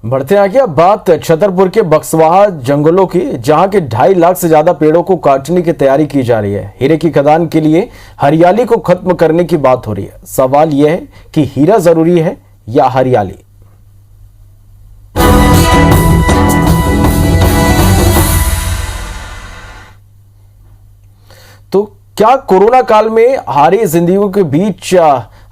बढ़ते आगे अब बात छतरपुर के बक्सवाहा जंगलों की, जहां के 2.5 लाख से ज्यादा पेड़ों को काटने की तैयारी की जा रही है। हीरे की खदान के लिए हरियाली को खत्म करने की बात हो रही है। सवाल यह है कि हीरा जरूरी है या हरियाली। तो क्या कोरोना काल में हारी जिंदगी के बीच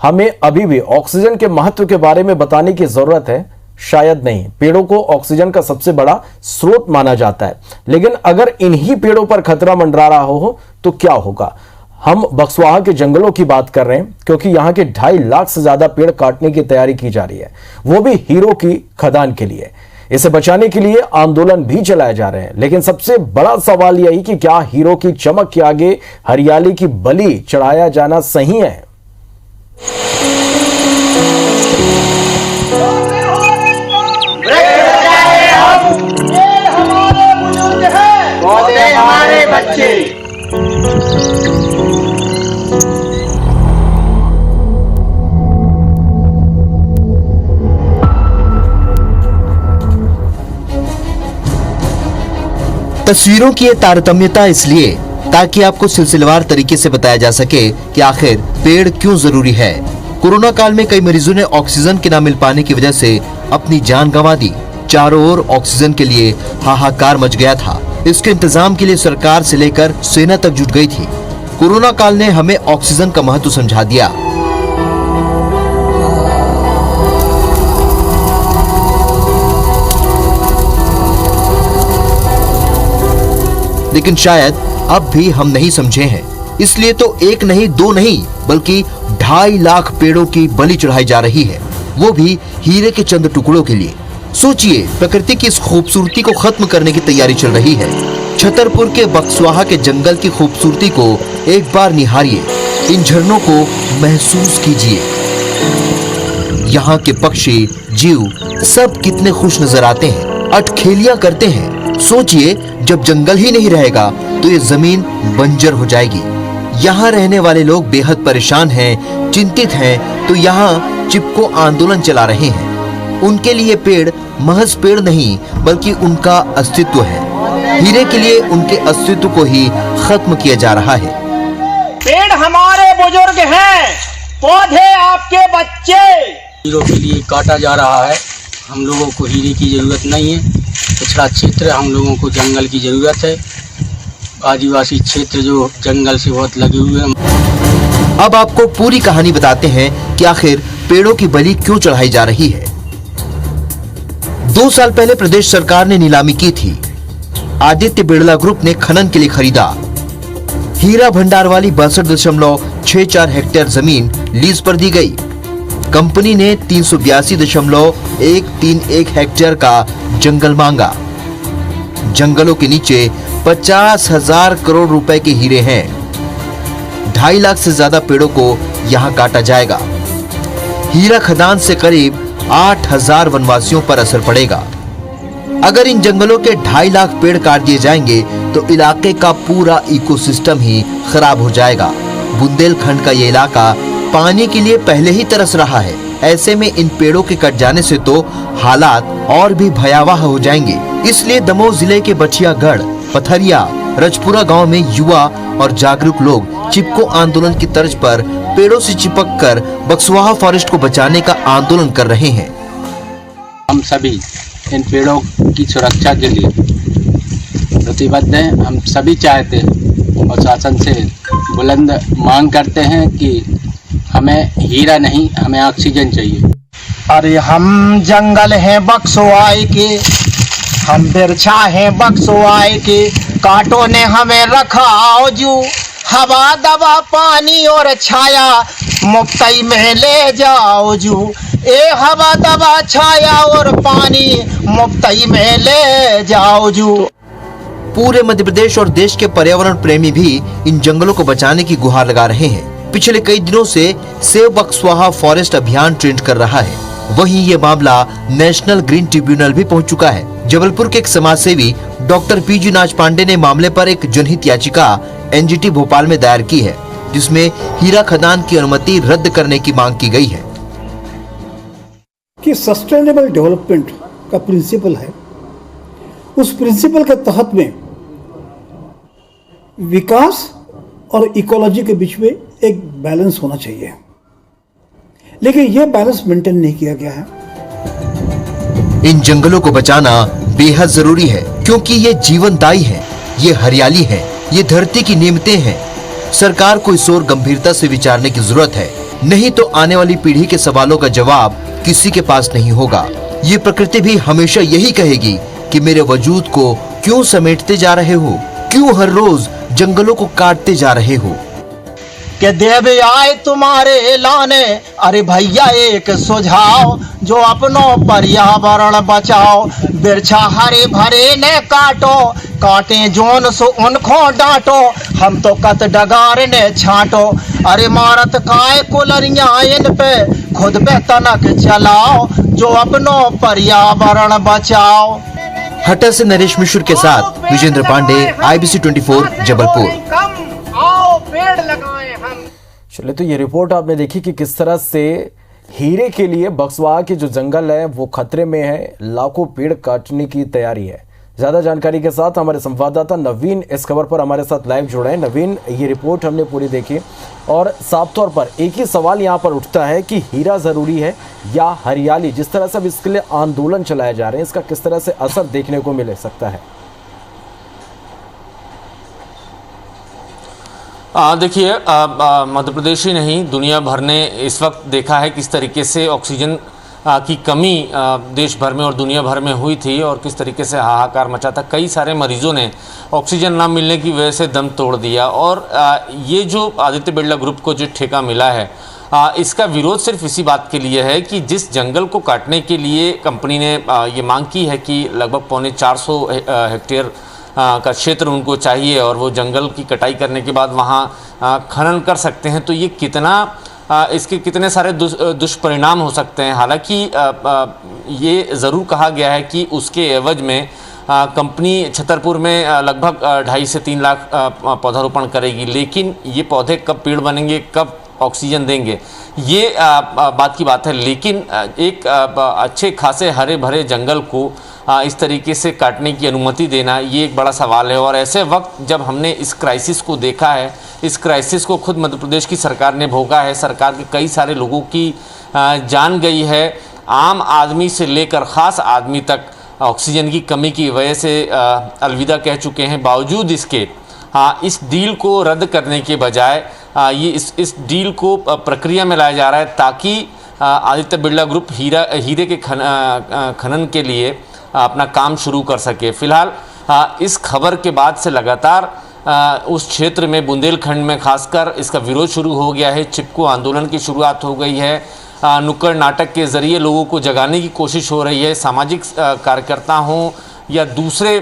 हमें अभी भी ऑक्सीजन के महत्व के बारे में बताने की जरूरत है? शायद नहीं। पेड़ों को ऑक्सीजन का सबसे बड़ा स्रोत माना जाता है, लेकिन अगर इन्हीं पेड़ों पर खतरा मंडरा रहा हो तो क्या होगा? हम बक्सवाहा के जंगलों की बात कर रहे हैं, क्योंकि यहां के 2.5 लाख से ज्यादा पेड़ काटने की तैयारी की जा रही है, वो भी हीरो की खदान के लिए। इसे बचाने के लिए आंदोलन भी चलाए जा रहे हैं, लेकिन सबसे बड़ा सवाल यही कि क्या हीरो की चमक के आगे हरियाली की बलि चढ़ाया जाना सही है? हमारे बच्चे। तस्वीरों की ये तारतम्यता इसलिए ताकि आपको सिलसिलेवार तरीके से बताया जा सके कि आखिर पेड़ क्यों जरूरी है। कोरोना काल में कई मरीजों ने ऑक्सीजन के न मिल पाने की वजह से अपनी जान गंवा दी। चारों ओर ऑक्सीजन के लिए हाहाकार मच गया था। इसके इंतजाम के लिए सरकार से लेकर सेना तक जुट गई थी। कोरोना काल ने हमें ऑक्सीजन का महत्व समझा दिया। लेकिन शायद अब भी हम नहीं समझे हैं। इसलिए तो एक नहीं, दो नहीं, बल्कि 2.5 लाख पेड़ों की बलि चढ़ाई जा रही है, वो भी हीरे के चंद टुकड़ों के लिए। सोचिए, प्रकृति की इस खूबसूरती को खत्म करने की तैयारी चल रही है। छतरपुर के बक्सवाहा के जंगल की खूबसूरती को एक बार निहारिए, इन झरनों को महसूस कीजिए। यहाँ के पक्षी, जीव सब कितने खुश नजर आते हैं, अठखेलियां करते हैं। सोचिए, जब जंगल ही नहीं रहेगा तो ये जमीन बंजर हो जाएगी। यहाँ रहने वाले लोग बेहद परेशान हैं, चिंतित हैं, तो यहाँ चिपको आंदोलन चला रहे हैं। उनके लिए पेड़ महज पेड़ नहीं, बल्कि उनका अस्तित्व है। हीरे के लिए उनके अस्तित्व को ही खत्म किया जा रहा है। पेड़ हमारे बुजुर्ग हैं, पौधे आपके बच्चे। हीरो के लिए काटा जा रहा है। हम लोगों को हीरे की जरूरत नहीं है। पिछड़ा क्षेत्र, हम लोगों को जंगल की जरूरत है। आदिवासी क्षेत्र जो जंगल से बहुत लगे हुए हैं। अब आपको पूरी कहानी बताते हैं कि आखिर पेड़ों की बलि क्यों चढ़ाई जा रही है। 2 साल पहले प्रदेश सरकार ने नीलामी की थी। आदित्य बिड़ला ग्रुप ने खनन के लिए खरीदा। हीरा भंडार वाली 62.64 हेक्टेयर जमीन लीज पर दी गई। कंपनी ने 382.131 हेक्टेयर का जंगल मांगा। जंगलों के नीचे 50,000 करोड़ रुपए के हीरे हैं। 2.5 लाख से ज्यादा पेड़ों को यहाँ काटा जाएगा। हीरा खदान से करीब 8,000 वनवासियों पर असर पड़ेगा। अगर इन जंगलों के 2.5 लाख पेड़ काट दिए जाएंगे तो इलाके का पूरा इकोसिस्टम ही खराब हो जाएगा। बुंदेलखंड का ये इलाका पानी के लिए पहले ही तरस रहा है। ऐसे में इन पेड़ों के कट जाने से तो हालात और भी भयावह हो जाएंगे। इसलिए दमोह जिले के बछियागढ़, पथरिया, रजपुरा गांव में युवा और जागरूक लोग चिपको आंदोलन की तर्ज पर पेड़ों से चिपक कर बक्सवाहा फॉरेस्ट को बचाने का आंदोलन कर रहे हैं। हम सभी इन पेड़ों की सुरक्षा के लिए प्रतिबद्ध हैं। हम सभी चाहते हैं और शासन से बुलंद मांग करते हैं कि हमें हीरा नहीं, हमें ऑक्सीजन चाहिए। अरे हम जंगल हैं बक्सवाई के, हम बिरछा हैं बक्सवाई के, कांटों ने हमें रखा आजू, हवा दवा पानी और छाया मुफ्तई में ले जाओ जू। ए हवा दवा छाया और पानी मुफ्तई में ले जाओ जू। पूरे मध्य प्रदेश और देश के पर्यावरण प्रेमी भी इन जंगलों को बचाने की गुहार लगा रहे हैं। पिछले कई दिनों से सेव बक्सवाहा फॉरेस्ट अभियान ट्रेंड कर रहा है। वहीं ये मामला नेशनल ग्रीन ट्रिब्यूनल भी पहुंच चुका है। जबलपुर के एक समाज सेवी डॉक्टर पीजी नाज पांडे ने मामले पर एक जनहित याचिका एनजीटी भोपाल में दायर की है, जिसमें हीरा खदान की अनुमति रद्द करने की मांग की गई है। कि सस्टेनेबल डेवलपमेंट का प्रिंसिपल है, उस प्रिंसिपल के तहत में विकास और इकोलॉजी के बीच में एक बैलेंस होना चाहिए, लेकिन यह बैलेंस मेंटेन नहीं किया गया है। इन जंगलों को बचाना बेहद जरूरी है, क्योंकि ये जीवनदायी है, ये हरियाली है, ये धरती की नीमतें हैं। सरकार को इस ओर गंभीरता से विचारने की जरूरत है, नहीं तो आने वाली पीढ़ी के सवालों का जवाब किसी के पास नहीं होगा। ये प्रकृति भी हमेशा यही कहेगी कि मेरे वजूद को क्यों समेटते जा रहे हो, क्यों हर रोज जंगलों को काटते जा रहे हो। के देव आए तुम्हारे लाने, अरे भैया एक सुझाव, जो अपनों पर्यावरण बचाओ, बिरछा हरे भरे ने काटो, काटे जोन सो उनको डांटो, हम तो कत डगार ने छाटो, अरे मारत काय कुलरियां इन पे, खुद पे तनक चलाओ, जो अपनों पर्यावरण बचाओ। हटा से नरेश मिश्र के साथ विजेंद्र पांडे, IBC 24 जबलपुर। आओ पेड़ लगाएं हम। चलिए, तो ये रिपोर्ट आपने देखी कि किस तरह से हीरे के लिए बक्सवा के जो जंगल है वो खतरे में है, लाखों पेड़ काटने की तैयारी है। ज्यादा जानकारी के साथ हमारे संवाददाता नवीन इस खबर पर हमारे साथ लाइव जुड़े हैं। नवीन, ये रिपोर्ट हमने पूरी देखी और साफ तौर पर एक ही सवाल यहाँ पर उठता है कि हीरा जरूरी है या हरियाली। जिस तरह से अब इसके लिए आंदोलन चलाए जा रहे हैं, इसका किस तरह से असर देखने को मिल सकता है? देखिए, मध्य प्रदेश ही नहीं, दुनिया भर ने इस वक्त देखा है किस तरीके से ऑक्सीजन की कमी देश भर में और दुनिया भर में हुई थी और किस तरीके से हाहाकार मचा था। कई सारे मरीजों ने ऑक्सीजन ना मिलने की वजह से दम तोड़ दिया और ये जो आदित्य बिरला ग्रुप को जो ठेका मिला है, इसका विरोध सिर्फ इसी बात के लिए है कि जिस जंगल को काटने के लिए कंपनी ने ये मांग की है कि लगभग 450 हेक्टेयर का क्षेत्र उनको चाहिए और वो जंगल की कटाई करने के बाद वहाँ खनन कर सकते हैं, तो ये इसके कितने सारे दुष्परिणाम हो सकते हैं। हालांकि ये ज़रूर कहा गया है कि उसके एवज में कंपनी छतरपुर में लगभग 2.5 से 3 लाख पौधारोपण करेगी, लेकिन ये पौधे कब पेड़ बनेंगे, कब ऑक्सीजन देंगे, ये बात की बात है। लेकिन एक अच्छे खासे हरे भरे जंगल को इस तरीके से काटने की अनुमति देना, ये एक बड़ा सवाल है। और ऐसे वक्त जब हमने इस क्राइसिस को देखा है, इस क्राइसिस को खुद मध्य प्रदेश की सरकार ने भोगा है, सरकार के कई सारे लोगों की जान गई है, आम आदमी से लेकर ख़ास आदमी तक ऑक्सीजन की कमी की वजह से अलविदा कह चुके हैं। बावजूद इसके इस डील को रद्द करने के बजाय ये इस डील को प्रक्रिया में लाया जा रहा है ताकि आदित्य बिरला ग्रुप हीरे के खनन के लिए अपना काम शुरू कर सके। फिलहाल इस खबर के बाद से लगातार उस क्षेत्र में बुंदेलखंड में खासकर इसका विरोध शुरू हो गया है। चिपको आंदोलन की शुरुआत हो गई है, नुक्कड़ नाटक के ज़रिए लोगों को जगाने की कोशिश हो रही है। सामाजिक कार्यकर्ता हों या दूसरे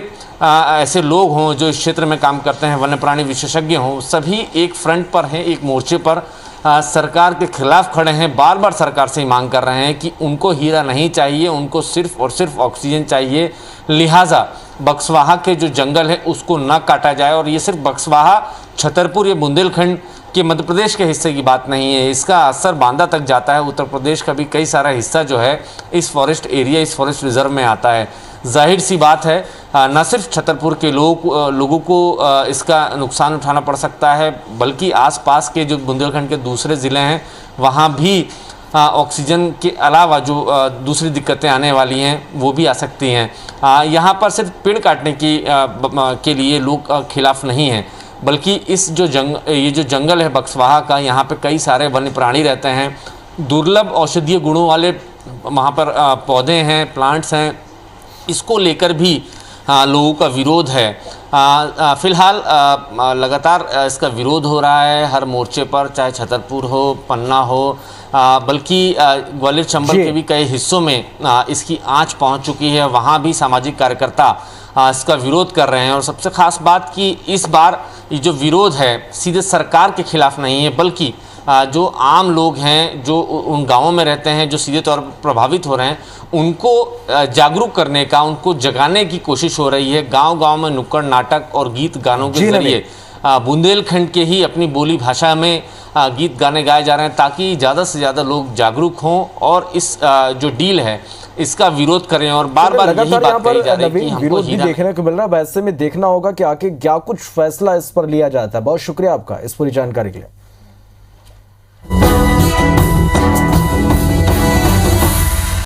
ऐसे लोग हों जो इस क्षेत्र में काम करते हैं, वन्य प्राणी विशेषज्ञ हों, सभी एक फ्रंट पर हैं, एक मोर्चे पर सरकार के खिलाफ खड़े हैं। बार बार सरकार से मांग कर रहे हैं कि उनको हीरा नहीं चाहिए, उनको सिर्फ और सिर्फ ऑक्सीजन चाहिए। लिहाजा बक्सवाहा के जो जंगल है उसको ना काटा जाए। और ये सिर्फ बक्सवाहा, छतरपुर या बुंदेलखंड के मध्य प्रदेश के हिस्से की बात नहीं है, इसका असर बांदा तक जाता है। उत्तर प्रदेश का भी कई सारा हिस्सा जो है इस फॉरेस्ट एरिया, इस फॉरेस्ट रिजर्व में आता है। जाहिर सी बात है न सिर्फ छतरपुर के लोगों को इसका नुकसान उठाना पड़ सकता है, बल्कि आसपास के जो बुंदेलखंड के दूसरे ज़िले हैं वहाँ भी ऑक्सीजन के अलावा जो दूसरी दिक्कतें आने वाली हैं वो भी आ सकती हैं। यहाँ पर सिर्फ पेड़ काटने के लिए लोग खिलाफ नहीं हैं, बल्कि ये जो जंगल है बक्सवाहा का, यहाँ पे कई सारे वन्य प्राणी रहते हैं, दुर्लभ औषधीय गुणों वाले वहाँ पर पौधे हैं, प्लांट्स हैं, इसको लेकर भी लोगों का विरोध है। फ़िलहाल लगातार इसका विरोध हो रहा है हर मोर्चे पर, चाहे छतरपुर हो, पन्ना हो, बल्कि ग्वालियर चंबल के भी कई हिस्सों में इसकी आंच पहुंच चुकी है। वहां भी सामाजिक कार्यकर्ता इसका विरोध कर रहे हैं। और सबसे खास बात कि इस बार ये जो विरोध है सीधे सरकार के खिलाफ नहीं है, बल्कि जो आम लोग हैं, जो उन गांवों में रहते हैं, जो सीधे तौर पर प्रभावित हो रहे हैं, उनको जागरूक करने का, उनको जगाने की कोशिश हो रही है। गांव-गांव में नुक्कड़ नाटक और गीत गानों के जरिए बुंदेलखंड के ही अपनी बोली भाषा में गीत गाने गाए जा रहे हैं ताकि ज़्यादा से ज़्यादा लोग जागरूक हों और इस जो डील है इसका विरोध करें और बार बार यही लगातार यहाँ बात कही जा पर रही है कि नवीन हमको विरोध भी हीरा देखने को मिल रहा है। वैसे में देखना होगा कि आगे क्या कुछ फैसला इस पर लिया जाता है। बहुत शुक्रिया आपका इस पूरी जानकारी के लिए।